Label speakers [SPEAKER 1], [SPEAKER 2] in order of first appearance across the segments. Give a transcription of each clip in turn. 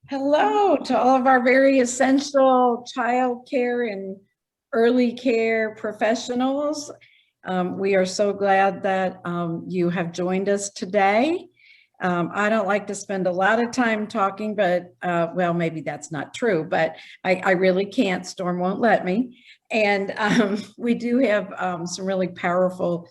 [SPEAKER 1] Hello to all of our very essential child care and early care professionals. We are so glad that you have joined us today. I don't like to spend a lot of time talking, but well, maybe that's not true, but I really can't. Storm won't let me. And we do have some really powerful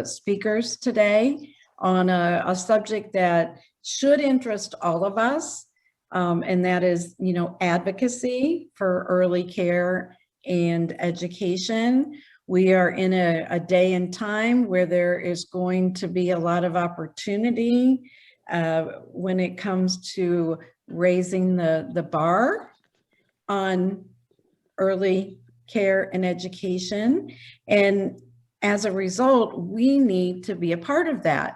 [SPEAKER 1] speakers today on a subject that should interest all of us. And that is, advocacy for early care and education. We are in a day and time where there is going to be a lot of opportunity when it comes to raising the bar on early care and education. And as a result, we need to be a part of that.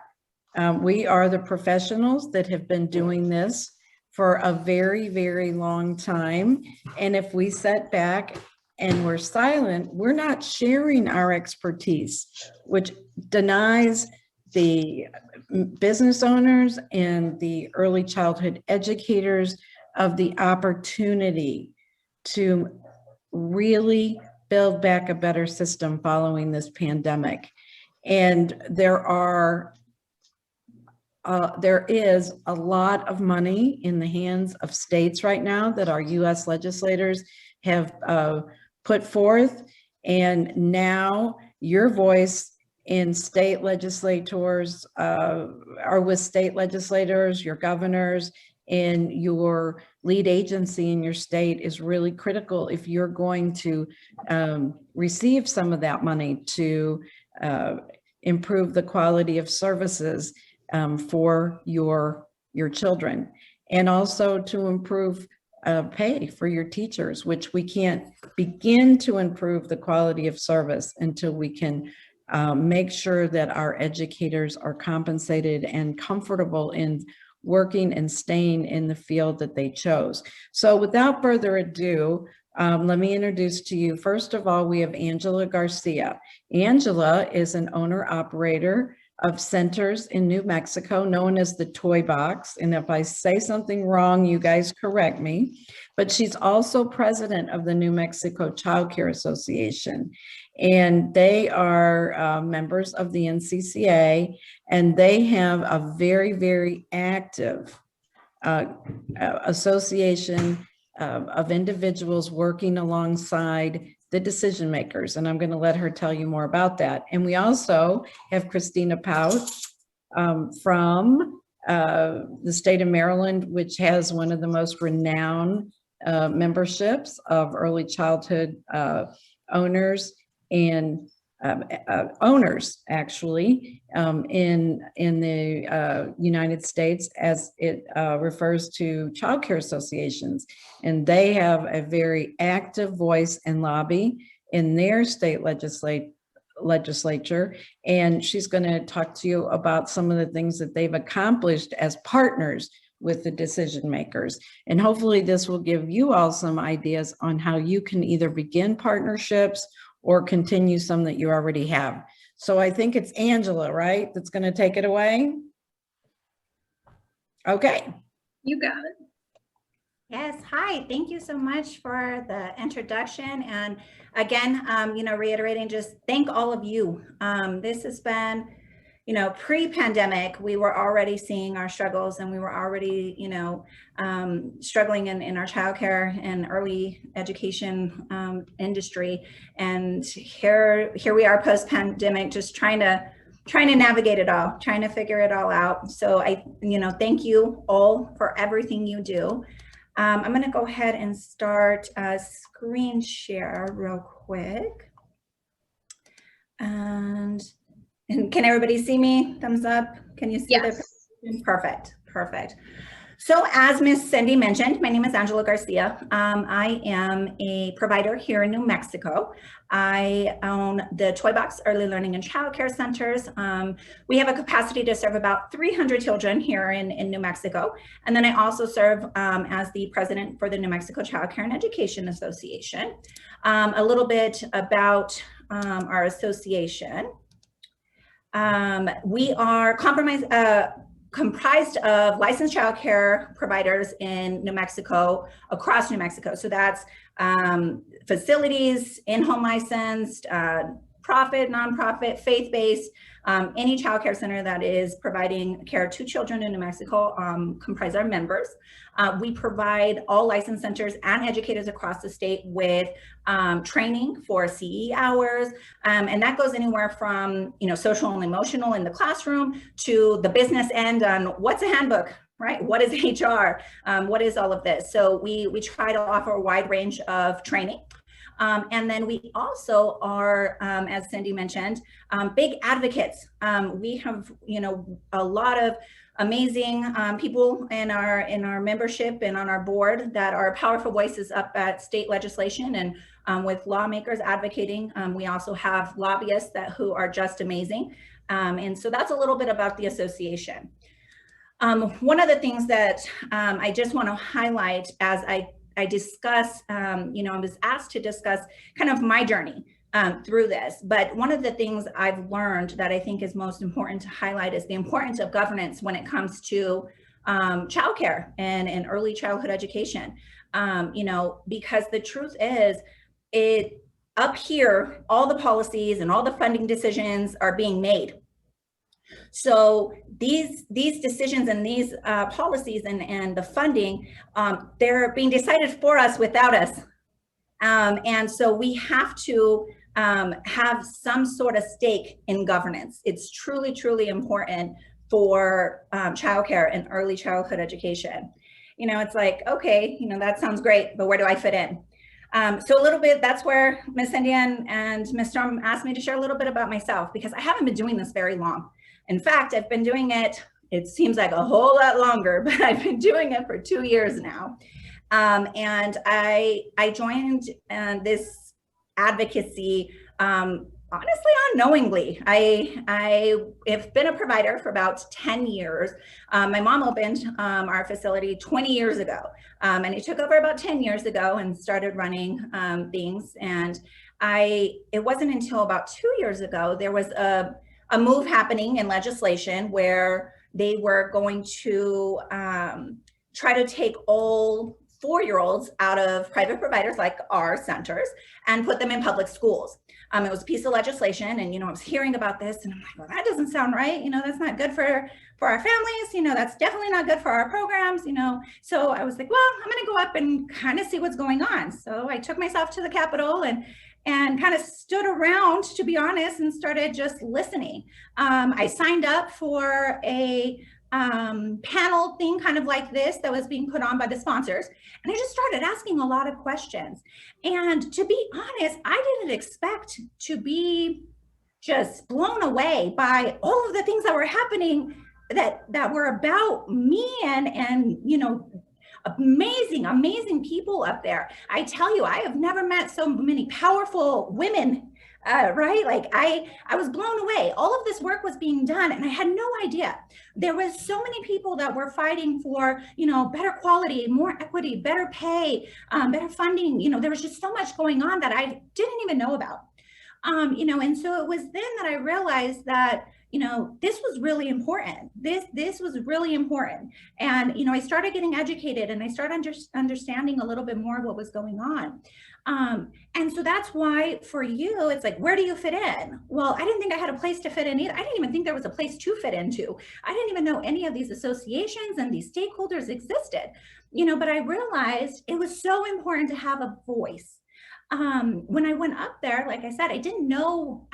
[SPEAKER 1] We are the professionals that have been doing this for a very, very long time. And if we sit back and we're silent, we're not sharing our expertise, which denies the business owners and the early childhood educators of the opportunity to really build back a better system following this pandemic. And there is a lot of money in the hands of states right now that our U.S. legislators have put forth. And now your voice in state legislators or with state legislators, your governors, and your lead agency in your state is really critical if you're going to receive some of that money to improve the quality of services for your children, and also to improve pay for your teachers, which we can't begin to improve the quality of service until we can make sure that our educators are compensated and comfortable in working and staying in the field that they chose. So without further ado, let me introduce to you, first of all, we have Angela Garcia. Angela is an owner-operator of centers in New Mexico known as the Toy Box. And if I say something wrong, you guys correct me. But she's also president of the New Mexico Child Care Association. And they are members of the NCCA, and they have a very, very active association of individuals working alongside the decision makers. And I'm going to let her tell you more about that. And we also have Christina Peusch from the state of Maryland, which has one of the most renowned memberships of early childhood owners and owners actually in the United States, as it refers to child care associations. And they have a very active voice and lobby in their state legislature. And she's going to talk to you about some of the things that they've accomplished as partners with the decision makers. And hopefully this will give you all some ideas on how you can either begin partnerships or continue some that you already have. So I think it's Angela, right, that's going to take it away? Okay.
[SPEAKER 2] You got it.
[SPEAKER 3] Yes, hi, thank you so much for the introduction. And again, reiterating, just thank all of you. This has been, pre-pandemic, we were already seeing our struggles, and we were already, struggling in our childcare and early education industry. And here we are post-pandemic, just trying to navigate it all, trying to figure it all out. So thank you all for everything you do. I'm going to go ahead and start a screen share real quick. And can everybody see me? Thumbs up. Can you see?
[SPEAKER 2] Yes.
[SPEAKER 3] Perfect. So as Miss Cindy mentioned, my name is Angela Garcia. I am a provider here in New Mexico. I own the Toy Box Early Learning and Child Care Centers. We have a capacity to serve about 300 children here in New Mexico. And then I also serve as the president for the New Mexico Child Care and Education Association. A little bit about our association. We are comprised of licensed childcare providers in New Mexico, across New Mexico. So that's facilities, in-home licensed, profit, nonprofit, faith-based, any childcare center that is providing care to children in New Mexico comprise our members. We provide all licensed centers and educators across the state with training for CE hours, and that goes anywhere from social and emotional in the classroom to the business end on what's a handbook, right? What is HR? What is all of this? So we try to offer a wide range of training. And then we also are, as Cindy mentioned, big advocates. We have, a lot of amazing people in our membership and on our board that are powerful voices up at state legislation and with lawmakers advocating. We also have lobbyists who are just amazing. And so that's a little bit about the association. One of the things that I just want to highlight as I discuss, I was asked to discuss kind of my journey through this, but one of the things I've learned that I think is most important to highlight is the importance of governance when it comes to childcare and early childhood education. Because the truth is, up here, all the policies and all the funding decisions are being made. So these decisions and these policies and the funding, they're being decided for us without us. And so we have to have some sort of stake in governance. It's truly, truly important for childcare and early childhood education. It's like, okay, that sounds great, but where do I fit in? So a little bit, that's where Ms. Cindy and Ms. Storm asked me to share a little bit about myself, because I haven't been doing this very long. In fact, I've been doing it seems like a whole lot longer, but I've been doing it for 2 years now. And I joined this advocacy, honestly, unknowingly. I have been a provider for about 10 years. My mom opened our facility 20 years ago, and I took over about 10 years ago and started running things. And it wasn't until about 2 years ago, there was a move happening in legislation where they were going to try to take all 4-year-olds out of private providers like our centers and put them in public schools. It was a piece of legislation, and I was hearing about this, and I'm like, well, that doesn't sound right. That's not good for our families. That's definitely not good for our programs. So I was like, well, I'm going to go up and kind of see what's going on. So I took myself to the Capitol and kind of stood around, to be honest, and started just listening. I signed up for a panel thing kind of like this that was being put on by the sponsors. And I just started asking a lot of questions. And to be honest, I didn't expect to be just blown away by all of the things that were happening that were about me and amazing people up there. I tell you, I have never met so many powerful women, right? Like I was blown away. All of this work was being done and I had no idea. There was so many people that were fighting for, better quality, more equity, better pay, better funding. There was just so much going on that I didn't even know about. And so it was then that I realized that this was really important. This was really important. And, I started getting educated and I started understanding a little bit more what was going on. And so that's why for you, it's like, where do you fit in? Well, I didn't think I had a place to fit in either. I didn't even think there was a place to fit into. I didn't even know any of these associations and these stakeholders existed, but I realized it was so important to have a voice. When I went up there, like I said, I didn't know,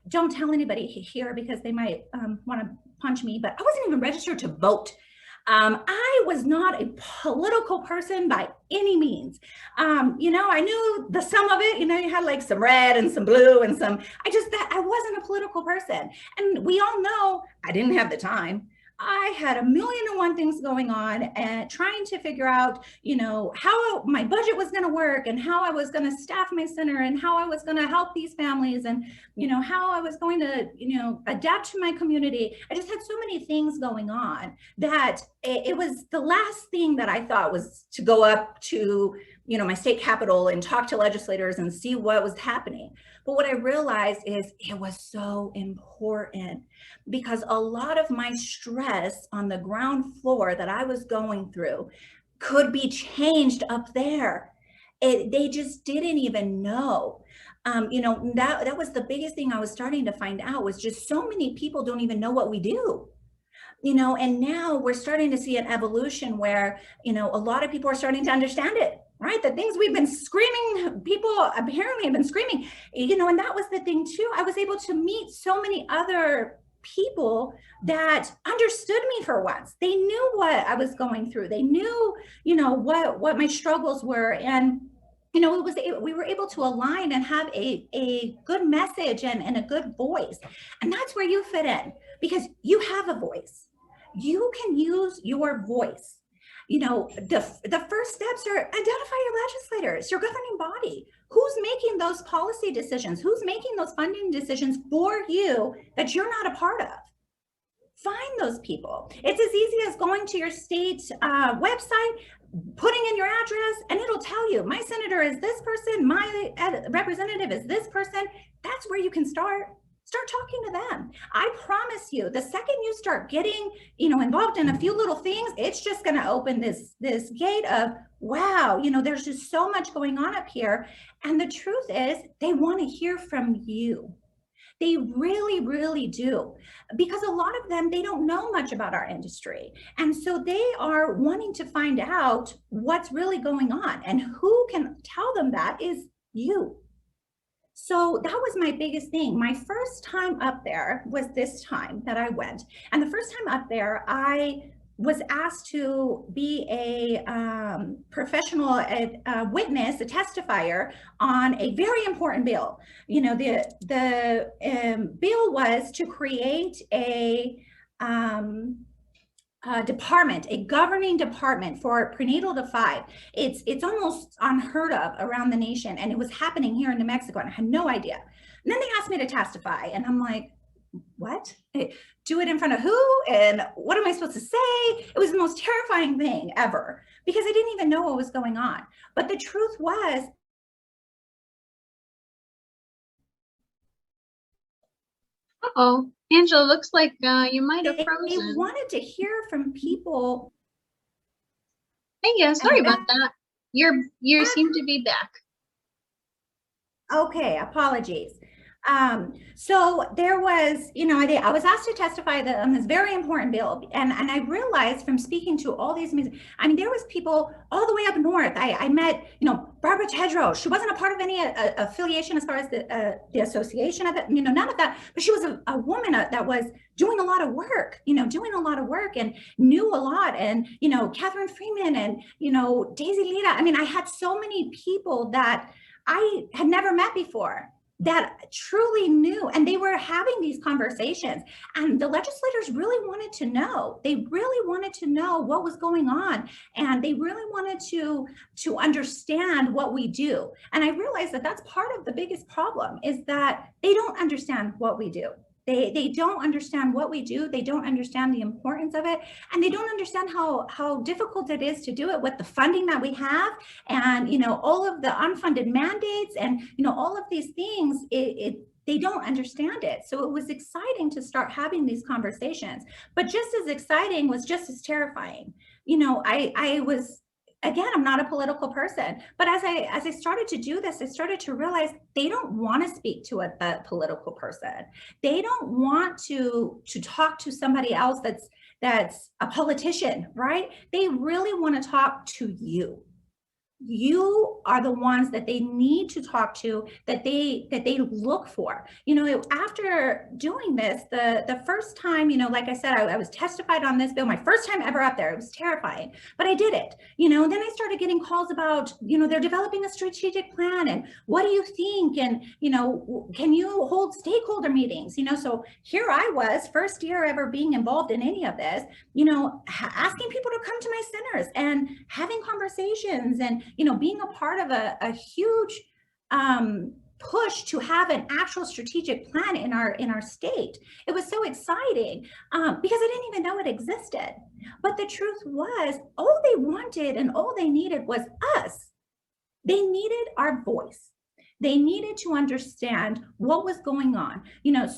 [SPEAKER 3] don't tell anybody here because they might want to punch me, but I wasn't even registered to vote. I was not a political person by any means. I knew the sum of it, you had like some red and some blue and some, I wasn't a political person. And we all know I didn't have the time. I had 1,000,001 things going on and trying to figure out, how my budget was going to work and how I was going to staff my center and how I was going to help these families and, how I was going to, adapt to my community. I just had so many things going on that it was the last thing that I thought was to go up to my state capitol and talk to legislators and see what was happening. But what I realized is it was so important, because a lot of my stress on the ground floor that I was going through could be changed up there. They just didn't even know. That was the biggest thing I was starting to find out, was just so many people don't even know what we do. And now we're starting to see an evolution where, a lot of people are starting to understand it, right? The things we've been screaming, people apparently have been screaming, and that was the thing too. I was able to meet so many other people that understood me for once. They knew what I was going through. They knew, what my struggles were. And we were able to align and have a good message and a good voice. And that's where you fit in, because you have a voice. You can use your voice. The first steps are identify your legislators, your governing body. Who's making those policy decisions? Who's making those funding decisions for you that you're not a part of? Find those people. It's as easy as going to your state website, putting in your address, and it'll tell you, my senator is this person, my representative is this person. That's where you can start talking to them. I promise you, the second you start getting, involved in a few little things, it's just going to open this gate of, wow, there's just so much going on up here. And the truth is, they want to hear from you. They really, really do, because a lot of them, they don't know much about our industry. And so they are wanting to find out what's really going on, and who can tell them that is you. So that was my biggest thing. My first time up there was this time that I went. And the first time up there, I was asked to be a professional witness, a testifier on a very important bill. The bill was to create a department, a governing department for prenatal to 5. It's almost unheard of around the nation, and it was happening here in New Mexico, and I had no idea. And then they asked me to testify, and I'm like, what? Do it in front of who? And what am I supposed to say? It was the most terrifying thing ever, because I didn't even know what was going on. But the truth was,
[SPEAKER 2] uh-oh, Angela, looks like you might have
[SPEAKER 3] they
[SPEAKER 2] frozen.
[SPEAKER 3] wanted to hear from people.
[SPEAKER 2] Hey, yeah, sorry about that. You seem to be back.
[SPEAKER 3] Okay, apologies. So there was, I was asked to testify on this very important bill, and I realized from speaking to all these, there was people all the way up north. I met, Barbara Tedros. She wasn't a part of any affiliation as far as the association of it, none of that, but she was a woman that was doing a lot of work, and knew a lot, and, Catherine Freeman and, Daisy Lita. I had so many people that I had never met before that truly knew, and they were having these conversations, and the legislators really wanted to know. They really wanted to know what was going on, and they really wanted to understand what we do. And I realized that that's part of the biggest problem, is that they don't understand what we do. They don't understand what we do. They don't understand the importance of it. And they don't understand how difficult it is to do it with the funding that we have, and, all of the unfunded mandates, and, all of these things, they don't understand it. So it was exciting to start having these conversations, but just as exciting was just as terrifying. I was, again, I'm not a political person, but as I started to do this, I started to realize they don't want to speak to a political person. They don't want to talk to somebody else that's a politician, right? They really want to talk to you. You are the ones that they need to talk to, that they look for. After doing this, the first time, like I said, I was testified on this bill, my first time ever up there. It was terrifying, but I did it. Then I started getting calls about, they're developing a strategic plan, and what do you think? And, can you hold stakeholder meetings? So here I was, first year ever being involved in any of this, asking people to come to my centers and having conversations, and, being a part of a huge push to have an actual strategic plan in our state. It was so exciting because I didn't even know it existed. But the truth was, all they wanted and all they needed was us. They needed our voice. They needed to understand what was going on.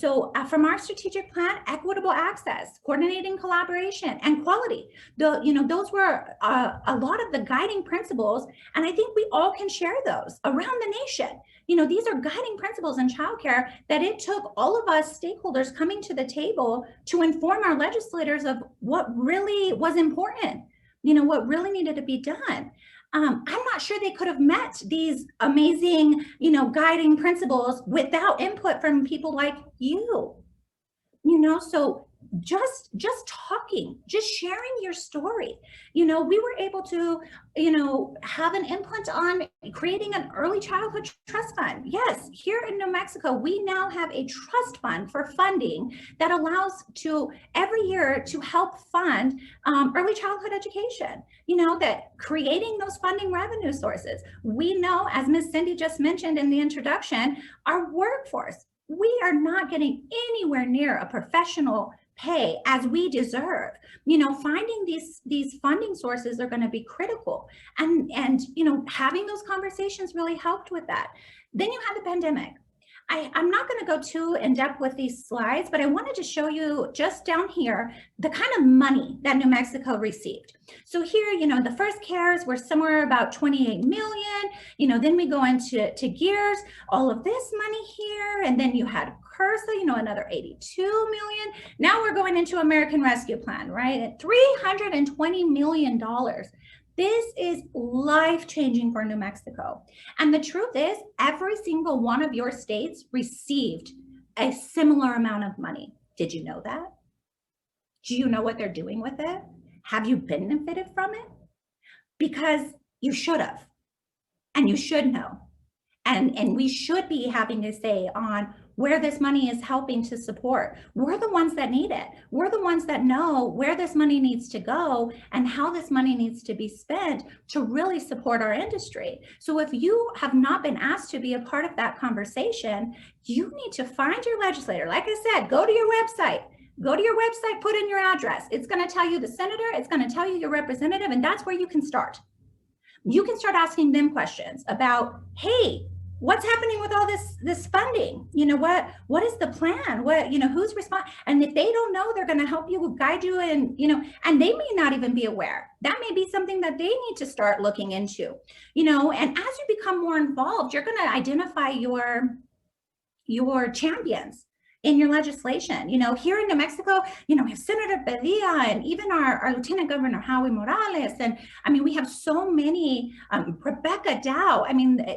[SPEAKER 3] So from our strategic plan, equitable access, coordinating collaboration, and quality, those were a lot of the guiding principles. And I think we all can share those around the nation. These are guiding principles in childcare that it took all of us stakeholders coming to the table to inform our legislators of what really was important, what really needed to be done. I'm not sure they could have met these amazing, guiding principles without input from people like you. So just talking, just sharing your story. We were able to, have an input on creating an early childhood trust fund. Yes, here in New Mexico, we now have a trust fund for funding that allows to every year to help fund early childhood education, that creating those funding revenue sources. We know, as Ms. Cindy just mentioned in the introduction, our workforce, we are not getting anywhere near a professional pay as we deserve. Finding these funding sources are going to be critical, and having those conversations really helped with that. Then you had the pandemic. I'm not going to go too in depth with these slides, but I wanted to show you just down here the kind of money that New Mexico received. So here, the first CARES were somewhere about 28 million. Then we go into GEARS, all of this money here, and then you had CURSA, another 82 million. Now we're going into American Rescue Plan, right? At $320 million. This is life-changing for New Mexico. And the truth is, every single one of your states received a similar amount of money. Did you know that? Do you know what they're doing with it? Have you benefited from it? Because you should have, and you should know. And we should be having a say on where this money is helping to support. We're the ones that need it. We're the ones that know where this money needs to go and how this money needs to be spent to really support our industry. So if you have not been asked to be a part of that conversation, you need to find your legislator. Like I said, go to your website. Go to your website, put in your address. It's going to tell you the senator, it's going to tell you your representative, and that's where you can start. You can start asking them questions about, hey, what's happening with all this funding? What is the plan? Who's responsible? And if they don't know, they're going to help you, guide you, and they may not even be aware. That may be something that they need to start looking into, and as you become more involved, you're going to identify your champions in your legislation. Here in New Mexico, we have Senator Padilla and even our Lieutenant Governor Howie Morales. And we have so many, Rebecca Dow,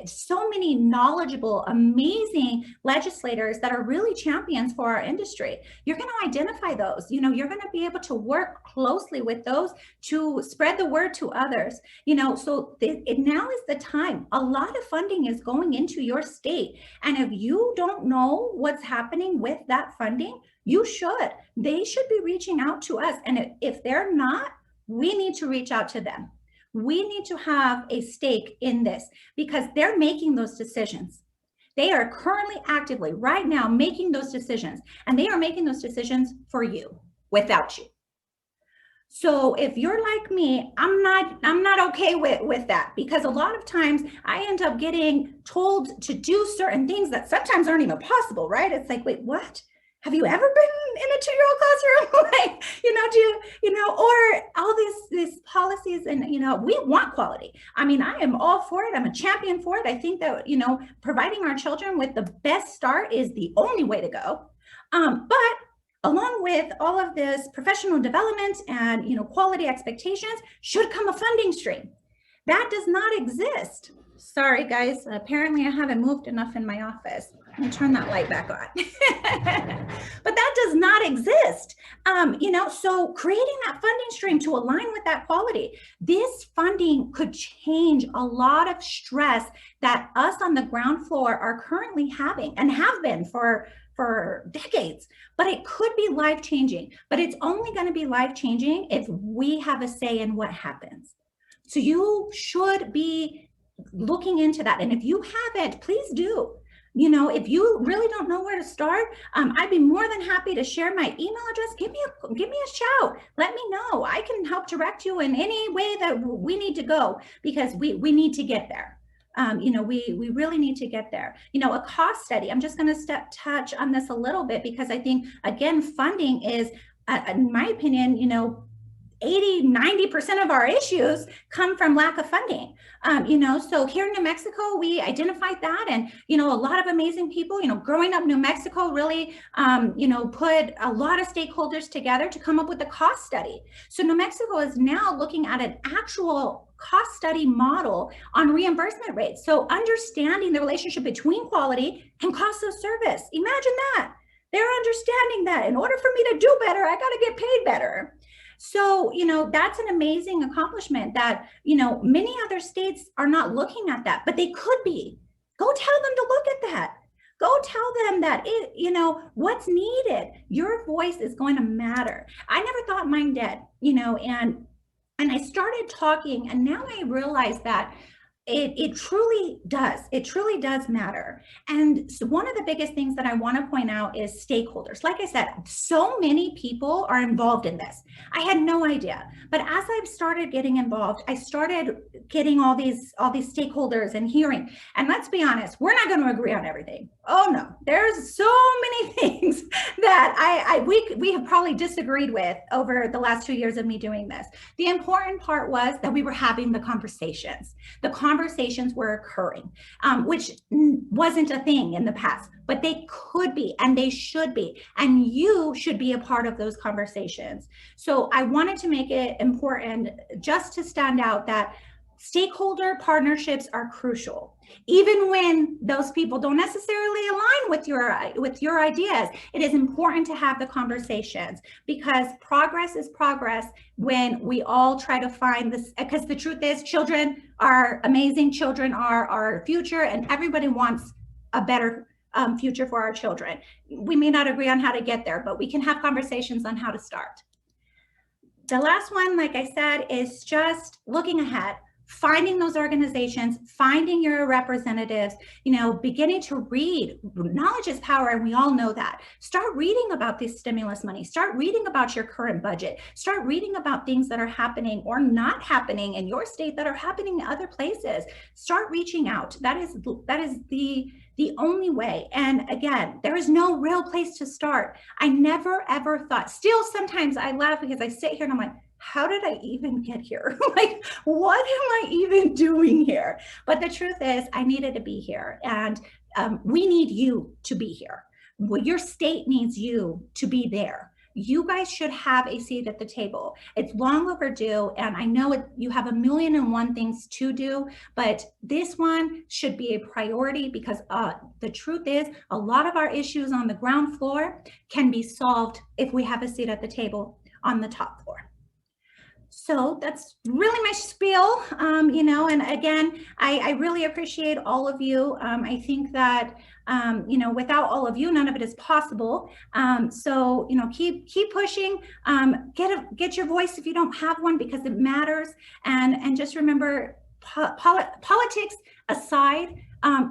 [SPEAKER 3] so many knowledgeable, amazing legislators that are really champions for our industry. You're going to identify those, you're going to be able to work closely with those to spread the word to others, so now is the time. A lot of funding is going into your state. And if you don't know what's happening with that funding, they should be reaching out to us. And if they're not, we need to reach out to them. We need to have a stake in this because they're making those decisions. They are currently actively right now making those decisions, and they are making those decisions for you without you. So if you're like me, I'm not okay with that, because a lot of times I end up getting told to do certain things that sometimes aren't even possible, right? It's like, wait, what? Have you ever been in a 2-year-old classroom? Or all these policies, and, we want quality. I am all for it. I'm a champion for it. I think that, providing our children with the best start is the only way to go. But along with all of this professional development and, quality expectations should come a funding stream. That does not exist. Sorry, guys. Apparently I haven't moved enough in my office. Let me turn that light back on. But that does not exist. So creating that funding stream to align with that quality, this funding could change a lot of stress that us on the ground floor are currently having and have been for decades, but it could be life-changing. But it's only going to be life-changing if we have a say in what happens. So you should be looking into that. And if you haven't, please do. If you really don't know where to start, I'd be more than happy to share my email address. Give me a shout. Let me know. I can help direct you in any way that we need to go, because we need to get there. You know, we really need to get there. You know, a cost study, I'm just going to touch on this a little bit, because I think, again, funding is, in my opinion, you know, 80–90% of our issues come from lack of funding. You know, so here in New Mexico, we identified that, and, you know, a lot of amazing people, you know, growing up New Mexico really, you know, put a lot of stakeholders together to come up with a cost study. So New Mexico is now looking at an actual cost study model on reimbursement rates. So understanding the relationship between quality and cost of service. Imagine that. They're understanding that in order for me to do better, I got to get paid better. So, you know, that's an amazing accomplishment that, you know, many other states are not looking at that, but they could be. Go tell them to look at that. Go tell them that, you know, what's needed. Your voice is going to matter. I never thought mine did, you know, and I started talking, and now I realize that it truly does. It truly does matter. And so one of the biggest things that I want to point out is stakeholders. Like I said, so many people are involved in this. I had no idea. But as I've started getting involved, I started getting all these stakeholders and hearing. And let's be honest, we're not going to agree on everything. Oh no, there's so many things that we have probably disagreed with over the last 2 years of me doing this. The important part was that we were having the conversations. The conversations were occurring, which wasn't a thing in the past, but they could be, and they should be, and you should be a part of those conversations. So I wanted to make it important just to stand out that stakeholder partnerships are crucial. Even when those people don't necessarily align with your ideas, it is important to have the conversations, because progress is progress when we all try to find this, because the truth is, children are amazing, children are our future, and everybody wants a better future for our children. We may not agree on how to get there, but we can have conversations on how to start. The last one, like I said, is just looking ahead. Finding those organizations, finding your representatives, you know, beginning to read. Knowledge is power, and we all know that. Start reading about this stimulus money. Start reading about your current budget. Start reading about things that are happening or not happening in your state that are happening in other places. Start reaching out. That is the only way. And again, there is no real place to start. I never, ever thought, still sometimes I laugh because I sit here and I'm like, how did I even get here? Like, what am I even doing here? But the truth is, I needed to be here, and we need you to be here. Well, your state needs you to be there. You guys should have a seat at the table. It's long overdue, and I know you have 1,000,001 things to do, but this one should be a priority, because the truth is, a lot of our issues on the ground floor can be solved if we have a seat at the table on the top floor. So that's really my spiel, you know, and again, I really appreciate all of you. I think that, you know, without all of you, none of it is possible. So, you know, keep pushing, get your voice if you don't have one, because it matters. And just remember, politics aside,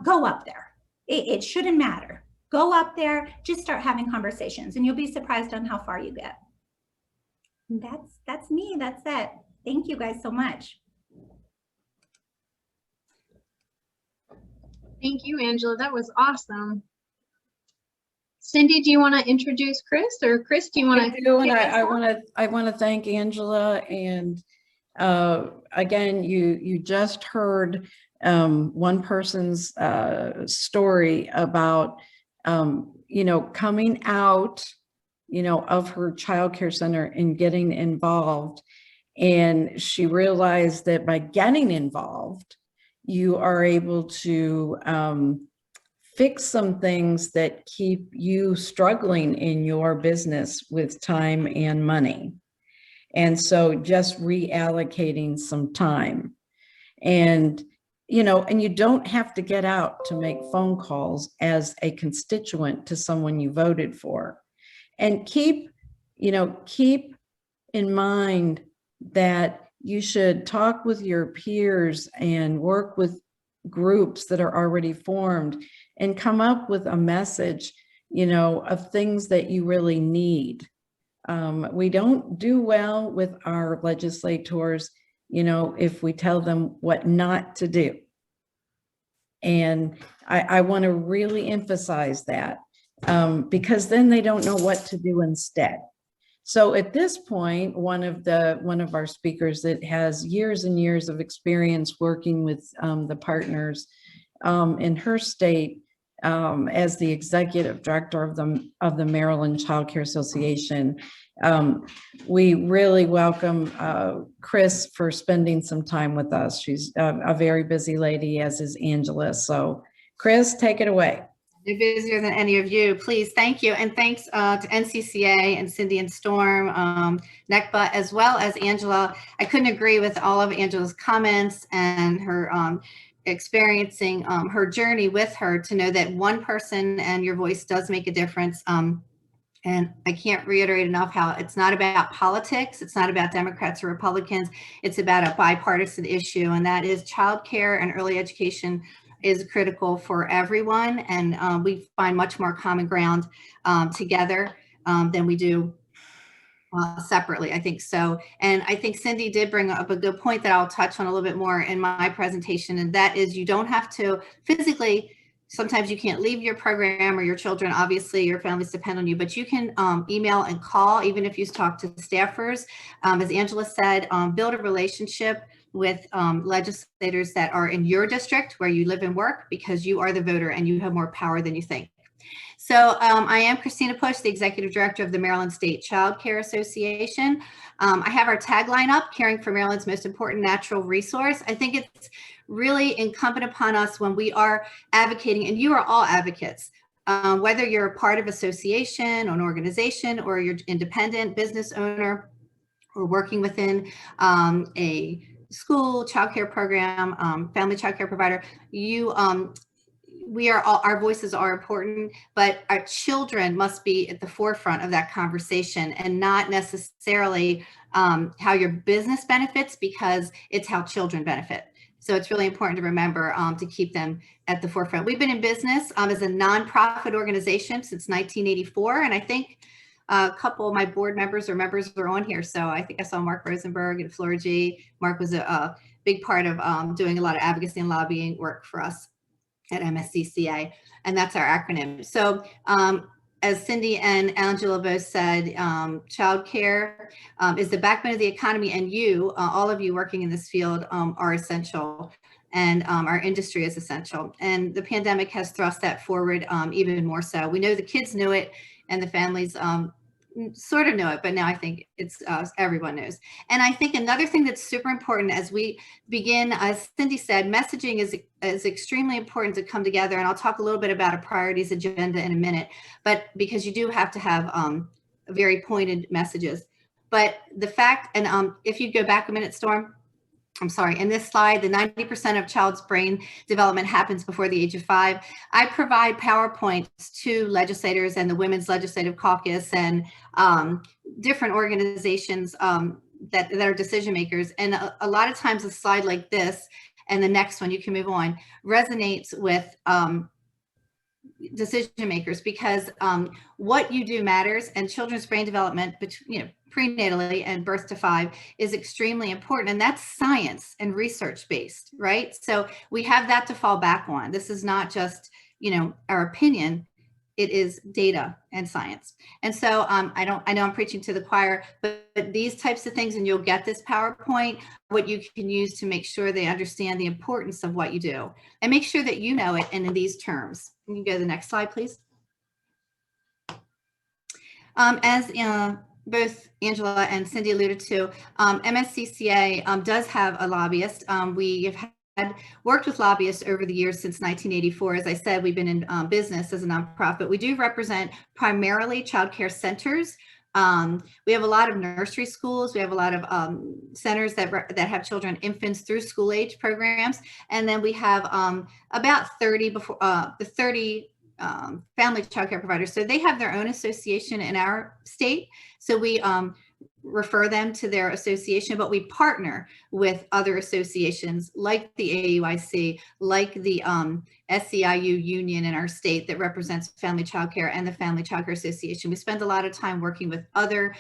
[SPEAKER 3] go up there. It shouldn't matter. Go up there, just start having conversations, and you'll be surprised on how far you get. That's me. That's it. Thank you guys so much.
[SPEAKER 2] Thank you, Angela. That was awesome. Cindy, do you want to introduce Chris, or Chris, do you want to?
[SPEAKER 1] I want to thank Angela, and again, you just heard one person's story about you know, coming out, you know, of her childcare center and getting involved. And she realized that by getting involved, you are able to fix some things that keep you struggling in your business with time and money. And so just reallocating some time. And, you know, and you don't have to get out to make phone calls as a constituent to someone you voted for. And keep in mind that you should talk with your peers and work with groups that are already formed and come up with a message, you know, of things that you really need. We don't do well with our legislators, you know, if we tell them what not to do. And I want to really emphasize that because then they don't know what to do instead. So at this point, one of our speakers that has years and years of experience working with the partners in her state as the executive director of the Maryland Child Care Association. We really welcome Chris for spending some time with us. She's a very busy lady, as is Angela. So Chris, take it away.
[SPEAKER 4] They're busier than any of you. Please, thank you. And thanks to NCCA and Cindy and Storm, NECBA, as well as Angela. I couldn't agree with all of Angela's comments and her experiencing her journey with her, to know that one person and your voice does make a difference. And I can't reiterate enough how it's not about politics. It's not about Democrats or Republicans. It's about a bipartisan issue, and that is childcare and early education is critical for everyone. And we find much more common ground together than we do separately, I think so. And I think Cindy did bring up a good point that I'll touch on a little bit more in my presentation. And that is, you don't have to physically, sometimes you can't leave your program or your children, obviously your families depend on you, but you can email and call, even if you talk to staffers. As Angela said, build a relationship with legislators that are in your district where you live and work, because you are the voter and you have more power than you think. So I am Christina Peusch, the Executive Director of the Maryland State Child Care Association. I have our tagline up, caring for Maryland's most important natural resource. I think it's really incumbent upon us when we are advocating, and you are all advocates, whether you're a part of association, an organization, or you're independent business owner, or working within a school childcare program, family childcare provider, we are all, our voices are important, but our children must be at the forefront of that conversation, and not necessarily how your business benefits, because it's how children benefit. So it's really important to remember to keep them at the forefront. We've been in business as a nonprofit organization since 1984, and I think a couple of my board members are on here. So I think I saw Mark Rosenberg and Flora G. Mark was a big part of doing a lot of advocacy and lobbying work for us at NCCA, and that's our acronym. So as Cindy and Angela both said, childcare is the backbone of the economy, and you, all of you working in this field are essential, and our industry is essential. And the pandemic has thrust that forward even more so. We know the kids knew it, and the families sort of know it, but now I think it's everyone knows. And I think another thing that's super important as we begin, as Cindy said, messaging is extremely important to come together. And I'll talk a little bit about a priorities agenda in a minute, but because you do have to have very pointed messages. But the fact, and if you go back a minute, Storm, I'm sorry, in this slide, the 90% of child's brain development happens before the age of 5. I provide PowerPoints to legislators and the Women's Legislative Caucus and different organizations that are decision makers. And a lot of times a slide like this, and the next one, you can move on, resonates with decision makers, because what you do matters, and children's brain development, prenatally and birth to 5 is extremely important, and that's science and research based, right? So we have that to fall back on. This is not just our opinion, it is data and science. And so I know I'm preaching to the choir, but these types of things, and you'll get this PowerPoint, what you can use to make sure they understand the importance of what you do, and make sure that you know it and in these terms. You can go to the next slide, please. As both Angela and Cindy alluded to, MSCCA does have a lobbyist. We have had worked with lobbyists over the years since 1984. As I said, we've been in business as a nonprofit. We do represent primarily child care centers. We have a lot of nursery schools. We have a lot of centers that have children, infants through school age programs. And then we have about 30 family child care providers. So they have their own association in our state. So we refer them to their association, but we partner with other associations like the AUIC, like the SEIU union in our state that represents family child care, and the Family Child Care Association. We spend a lot of time working with other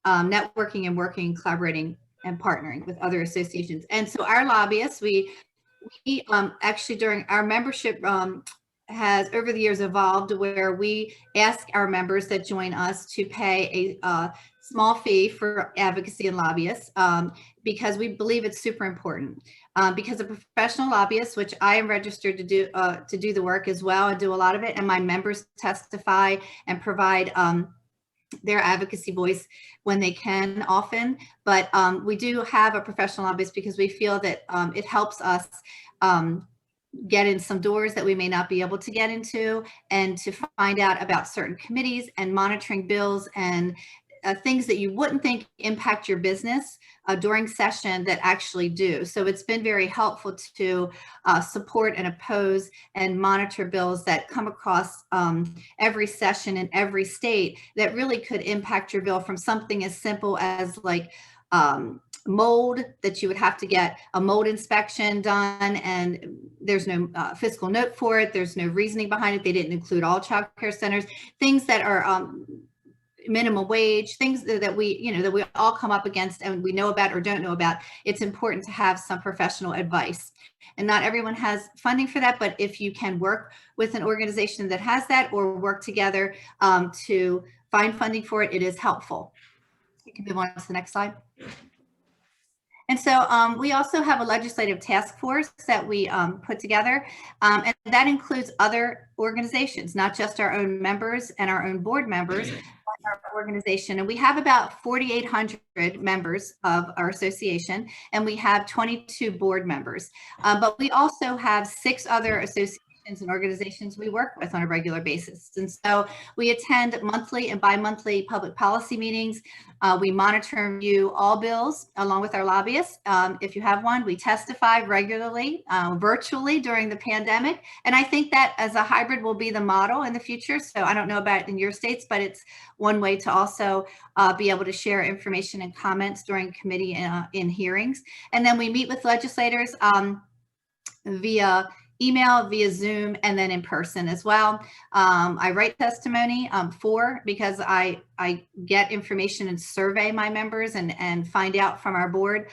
[SPEAKER 4] networking and working, collaborating and partnering with other associations. And so our lobbyists, we we actually during our membership has over the years evolved where we ask our members that join us to pay a small fee for advocacy and lobbyists because we believe it's super important. Because a professional lobbyist, which I am registered to do the work as well and do a lot of it, and my members testify and provide their advocacy voice when they can often, but we do have a professional lobbyist because we feel that it helps us get in some doors that we may not be able to get into, and to find out about certain committees and monitoring bills and things that you wouldn't think impact your business during session that actually do. So it's been very helpful to support and oppose and monitor bills that come across every session in every state that really could impact your bill, from something as simple as like mold, that you would have to get a mold inspection done and there's no fiscal note for it. There's no reasoning behind it. They didn't include all child care centers, things that are minimum wage, things that we all come up against and we know about or don't know about. It's important to have some professional advice, and not everyone has funding for that, but if you can work with an organization that has that or work together to find funding for it, it is helpful. You can move on to the next slide. And so we also have a legislative task force that we put together, and that includes other organizations, not just our own members and our own board members, but our organization. And we have about 4,800 members of our association, and we have 22 board members. But we also have 6 other associations and organizations we work with on a regular basis. And so we attend monthly and bi-monthly public policy meetings. We monitor and review all bills along with our lobbyists. If you have one, we testify regularly, virtually during the pandemic. And I think that as a hybrid will be the model in the future. So I don't know about in your states, but it's one way to also be able to share information and comments during committee in hearings. And then we meet with legislators via email, via Zoom, and then in person as well. I write testimony because I get information and survey my members and find out from our board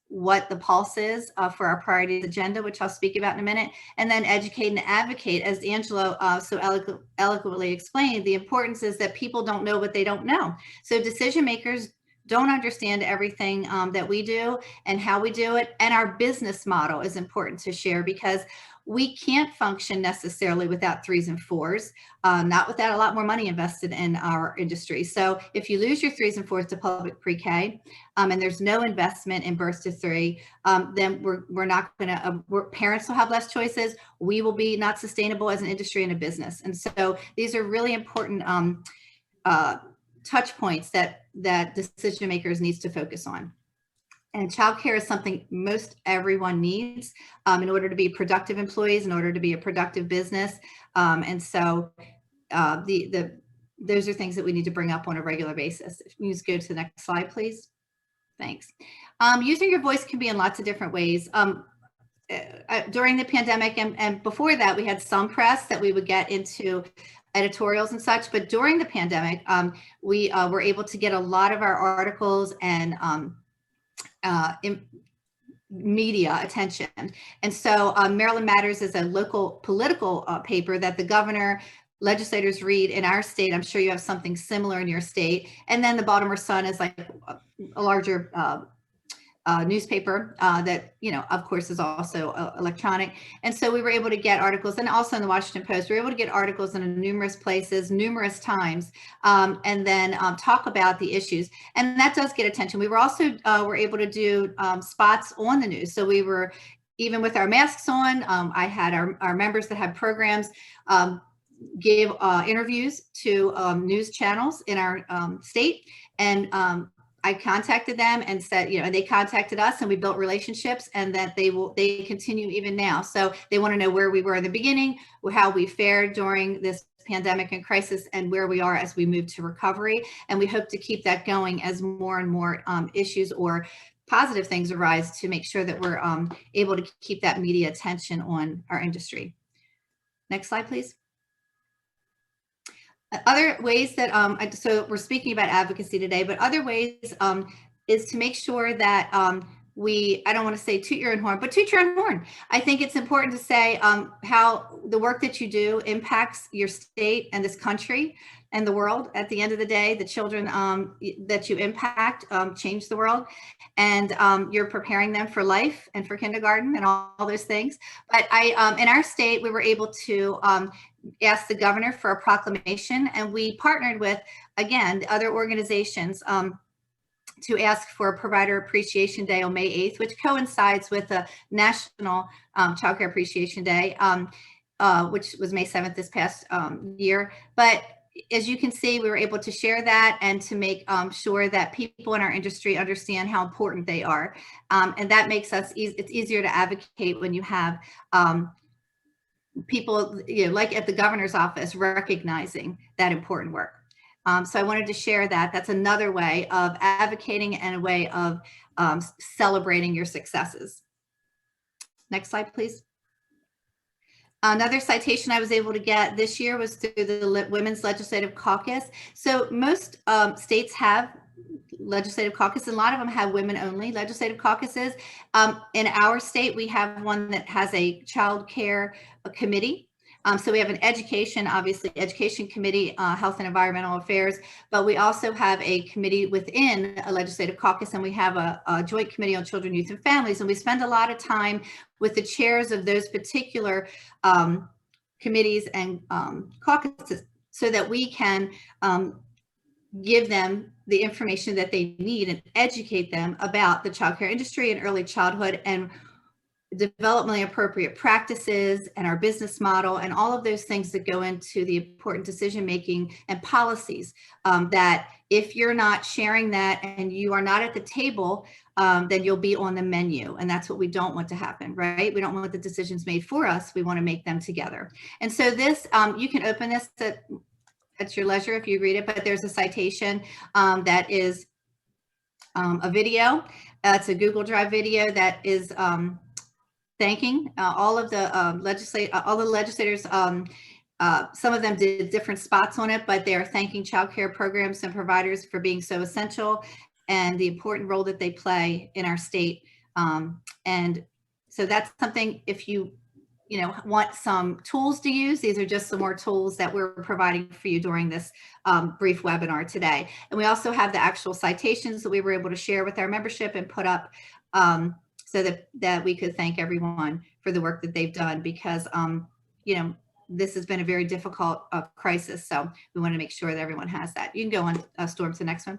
[SPEAKER 4] what the pulse is for our priorities agenda, which I'll speak about in a minute, and then educate and advocate. As Angelo so eloquently explained, the importance is that people don't know what they don't know. So decision makers don't understand everything that we do and how we do it. And our business model is important to share because we can't function necessarily without 3s and 4s, not without a lot more money invested in our industry. So if you lose your 3s and 4s to public pre-K and there's no investment in birth to 3, then we're not going to, parents will have less choices. We will be not sustainable as an industry and a business. And so these are really important touch points that decision makers needs to focus on. And childcare is something most everyone needs in order to be productive employees, in order to be a productive business. And so those are things that we need to bring up on a regular basis. If you just go to the next slide, please. Thanks. Using your voice can be in lots of different ways. During the pandemic and before that, we had some press that we would get into editorials and such, but during the pandemic, we were able to get a lot of our articles and media attention. And so Maryland Matters is a local political paper that the governor, legislators read in our state. I'm sure you have something similar in your state. And then the Baltimore Sun is like a larger newspaper that, of course, is also electronic. And so we were able to get articles, and also in the Washington Post, we were able to get articles in numerous places, numerous times, and then talk about the issues. And that does get attention. We were also were able to do spots on the news. So we were, even with our masks on, I had our members that had programs give interviews to news channels in our state. And I contacted them and said, and they contacted us, and we built relationships, and that they continue even now. So they want to know where we were in the beginning, how we fared during this pandemic and crisis, and where we are as we move to recovery. And we hope to keep that going as more and more issues or positive things arise to make sure that we're able to keep that media attention on our industry. Next slide, please. Other ways that, so we're speaking about advocacy today, but other ways is to make sure that I don't want to say toot your own horn, but toot your own horn. I think it's important to say how the work that you do impacts your state and this country and the world. At the end of the day, the children that you impact change the world, and you're preparing them for life and for kindergarten and all those things. But in our state, we were able to ask the governor for a proclamation, and we partnered with, again, the other organizations to ask for a Provider Appreciation Day on May 8th, which coincides with the National Child Care Appreciation Day, which was May 7th this past year. But as you can see, we were able to share that and to make sure that people in our industry understand how important they are. And that makes us, it's easier to advocate when you have people, like at the governor's office, recognizing that important work. So I wanted to share that. That's another way of advocating and a way of celebrating your successes. Next slide, please. Another citation I was able to get this year was through the Women's Legislative Caucus. So most states have legislative caucus, and a lot of them have women-only legislative caucuses. In our state, we have one that has a child care committee. So we have an education, obviously, education committee, health and environmental affairs, but we also have a committee within a legislative caucus, and we have a joint committee on children, youth, and families. And we spend a lot of time with the chairs of those particular committees and caucuses so that we can give them the information that they need and educate them about the childcare industry and early childhood and developmentally appropriate practices and our business model and all of those things that go into the important decision making and policies, that if you're not sharing that and you are not at the table, then you'll be on the menu. And that's what we don't want to happen, right? We don't want the decisions made for us. We want to make them together. And so this, you can open this at your leisure if you read it, but there's a citation that is a video. It's a Google Drive video that is thanking all of the legislators. Some of them did different spots on it, but they are thanking child care programs and providers for being so essential and the important role that they play in our state. And so that's something, if you want some tools to use, these are just some more tools that we're providing for you during this brief webinar today. And we also have the actual citations that we were able to share with our membership and put up so that we could thank everyone for the work that they've done, because this has been a very difficult crisis. So we want to make sure that everyone has that. You can go on, Storm, to the next one.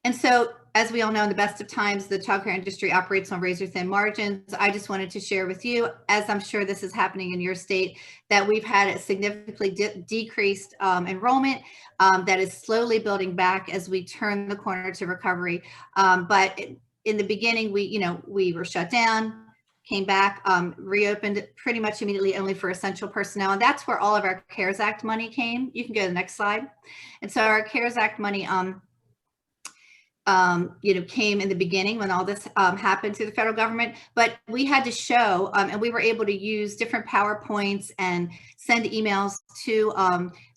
[SPEAKER 4] And so, as we all know, in the best of times, the childcare industry operates on razor-thin margins. I just wanted to share with you, as I'm sure this is happening in your state, that we've had a significantly decreased enrollment that is slowly building back as we turn the corner to recovery. But in the beginning, we were shut down, came back, reopened pretty much immediately only for essential personnel. And that's where all of our CARES Act money came. You can go to the next slide. And so our CARES Act money came in the beginning when all this happened through the federal government, but we had to show, and we were able to use different PowerPoints and send emails to